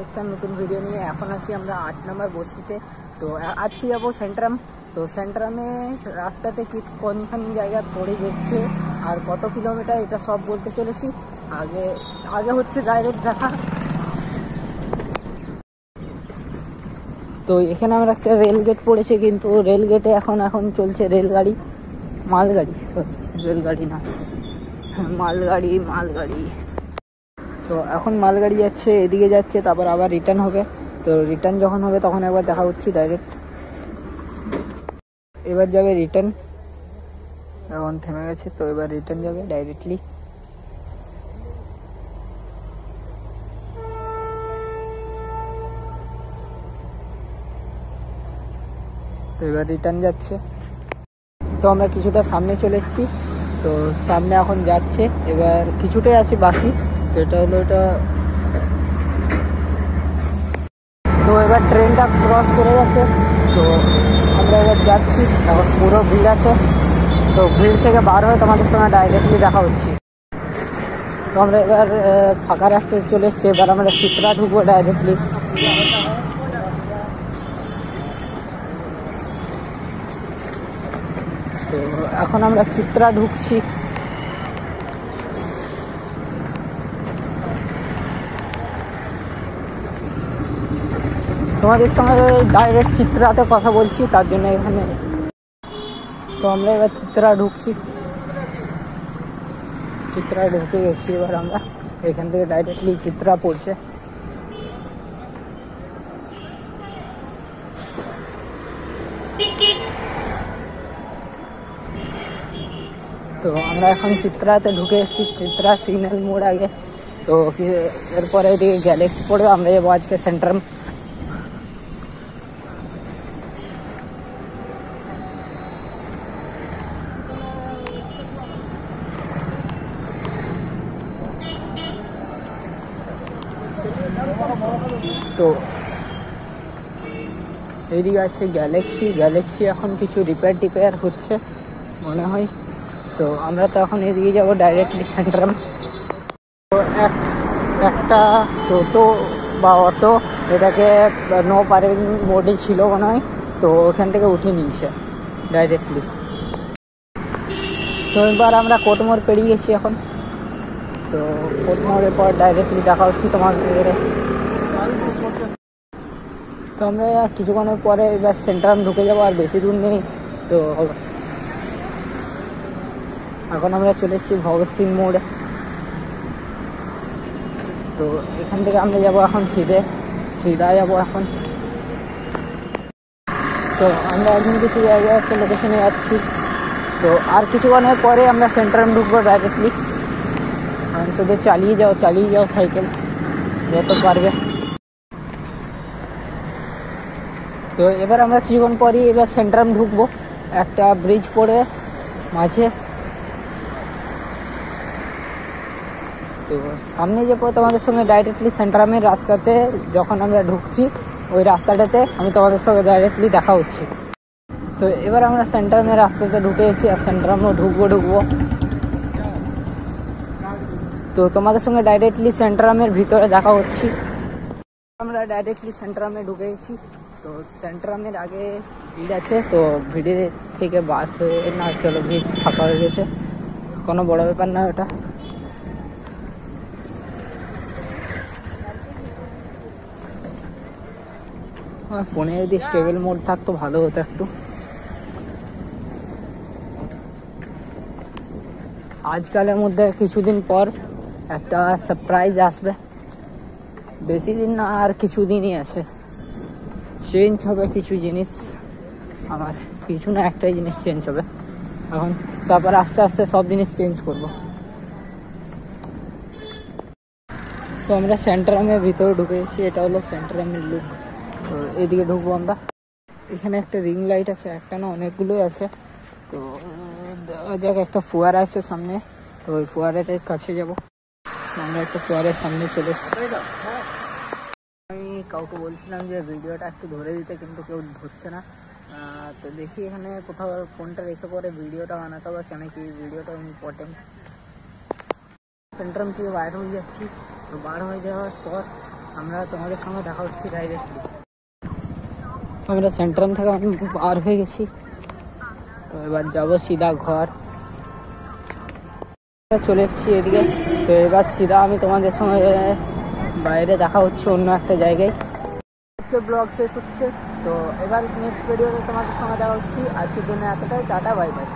একটা নতুন ভিডিও নিয়ে এখন আছি আমরা 8 নম্বর বস্তিতে। তো আজকে যাবো সেন্ট্রাম। তো সেন্ট্রামে রাস্তাতে কি কোনখানি জায়গা পড়ে যাচ্ছে আর কত কিলোমিটার এটা সব বলতে চলেছি। আগে আগে হচ্ছে ডাইরেক্ট দেখা। তো এখানে আমরা একটা রেল গেট পড়েছে, কিন্তু রেল গেটে এখন চলছে রেলগাড়ি, মালগাড়ি, রেলগাড়ি না, মালগাড়ি। তো এখন মালগাড়ি যাচ্ছে, এদিকে যাচ্ছে, তারপর আবার রিটার্ন হবে। তো রিটার্ন যখন হবে তখন একবার দেখা হচ্ছে ডাইরেক্ট। এবার যাবে রিটার্ন, এখন থেমে গেছে, তো এবার রিটার্ন যাবে ডাইরেক্টলি। তো এবার রিটার্ন যাচ্ছে। তো আমরা কিছুটা সামনে চলে এসেছি, তো সামনে এখন যাচ্ছে, এবার কিছুটাই আছে বাকি। তো এটা হলো এটা। তো এবার ট্রেনটা ক্রস করে গেছে, তো আমরা এবার যাচ্ছি। এখন পুরো ভিড় আছে, তো ভিড় থেকে বার হয়ে তোমাদের সঙ্গে ডাইরেক্টলি দেখা হচ্ছে। তো আমরা এবার ফাঁকা রাস্তায় চলে এসেছি, এবার আমরা চিত্রা ঢুকবো ডাইরেক্টলি। তো এখন আমরা চিত্রা ঢুকছি। তোমাদের সঙ্গে ডাইরেক্ট চিত্রাতে কথা বলছি, তার জন্য এখানে। তো আমরা এবার চিত্রা ঢুকছি, চিত্রা ঢুকে গেছি। এবার আমরা এখান থেকে ডাইরেক্টলি চিত্রা পড়ছে। তো আমরা এখন চিত্রাতে ঢুকে এসেছি, চিত্রা সিগন্যাল মোড় আগে। তো এরপরে এদিকে গ্যালাক্সি পড়বে, আমরা যাবো আজকে সেন্ট্রাম। তো এইদিকে আছে গ্যালাক্সি এখন কিছু রিপেয়ার হচ্ছে মনে হয়। তো আমরা তো এখন এদিকে যাবো ডাইরেক্টলি সেন্ট্রাম। তো একটা টোটো বা অটো এটাকে নো পার্কিং মোডে ছিল মনে হয়, তো ওখান থেকে উঠে নিয়েছে ডাইরেক্টলি। তো এবার আমরা কোটমোড় পেরিয়ে গেছি এখন। তো কোটমোড়ের পর ডাইরেক্টলি দেখা হচ্ছে তোমাদের। তো আমরা কিছুক্ষণের পরে এবার সেন্ট্রাম ঢুকে যাবো, আর বেশি দূর নেই। তো এখন আমরা চলে এসেছি ভগৎ সিং মোড়ে। তো এখান থেকে আমরা যাবো এখন সিধা যাবো এখন। তো আমরা এখন কিছু জায়গায় একটা লোকেশনে যাচ্ছি, তো আর কিছুক্ষণের পরে আমরা সেন্ট্রাম ঢুকবো ডাইরেক্টলি। শুধু চালিয়ে যাও সাইকেল যত পারবে। তো এবার আমরা কিছুক্ষণ পরই এবার সেন্ট্রাম ঢুকবো, একটা ব্রিজ পড়ে মাঝে। তো সামনে যাবো তোমাদের সঙ্গে ডাইরেক্টলি সেন্ট্রামের রাস্তাতে, যখন আমরা ঢুকছি ওই রাস্তাটাতে আমি তোমাদের সঙ্গে ডাইরেক্টলি দেখা হচ্ছে। তো এবার আমরা সেন্ট্রামের রাস্তাতে ঢুকে গেছি, আর সেন্ট্রামও ঢুকবো। তো তোমাদের সঙ্গে ডাইরেক্টলি সেন্ট্রামের ভিতরে দেখা হচ্ছে। আমরা ডাইরেক্টলি সেন্ট্রামে ঢুকে গেছি। তো সেন্ট্রামের আগে ভিড় আছে, তো ভিড়ের থেকে বার হয়ে না, চলো ভিড় ফাঁকা হয়ে গেছে, কোনো বড় ব্যাপার না ওটা। ফোনে যদি স্টেবল মোড থাকতো ভালো হতো একটু। আজকালের মধ্যে কিছুদিন পর একটা সারপ্রাইজ আসবে, বেশি দিন না, আর কিছুদিনই আছে। চেঞ্জ হবে কিছু জিনিস, আমার কিছু না একটাই জিনিস চেঞ্জ হবে এখন, তারপর আস্তে আস্তে সব জিনিস চেঞ্জ করব। তো আমরা সেন্ট্রামের ভিতরে ঢুকে গেছি, এটা হলো সেন্ট্রামের লুক। তো এদিকে ঢুকবো আমরা। এখানে একটা রিং লাইট আছে, একটা না অনেকগুলোই আছে। তো দেখ একটা ফোয়ারা আছে সামনে, তো ওই ফোয়ারাটার কাছে যাব। আমরা একটা ফোয়ারার সামনে চলে এসেছি। আমি কাউকে বলছিলাম যে ভিডিওটা একটু ধরে দিতে, কিন্তু কেউ ধরছে না। তো দেখি এখানে কোথাও ফোনটা রেখে পরে ভিডিওটা বানাতে হবে, কেন কি ভিডিওটা ইম্পর্টেন্ট। সেন্ট্রাম থেকে বাইর হয়ে যাচ্ছি, তো বার হয়ে যাওয়ার পর আমরা তোমাদের সঙ্গে দেখা হচ্ছে ডাইরেক্টলি। আমরা সেন্ট্রাম থেকে পার হয়ে গেছি, তো এবার যাবো সিধা ঘর। চলে এসেছি এদিকে, তো এবার সিধা আমি তোমাদের সঙ্গে বাইরে দেখা হচ্ছে অন্য একটা জায়গায়। আজকে ব্লগ শেষ হচ্ছে, তো এবার নেক্সট ভিডিওতে তোমাদের সঙ্গে দেখা হচ্ছি। আজকের জন্য এতটাই, টাটা বাই বাই।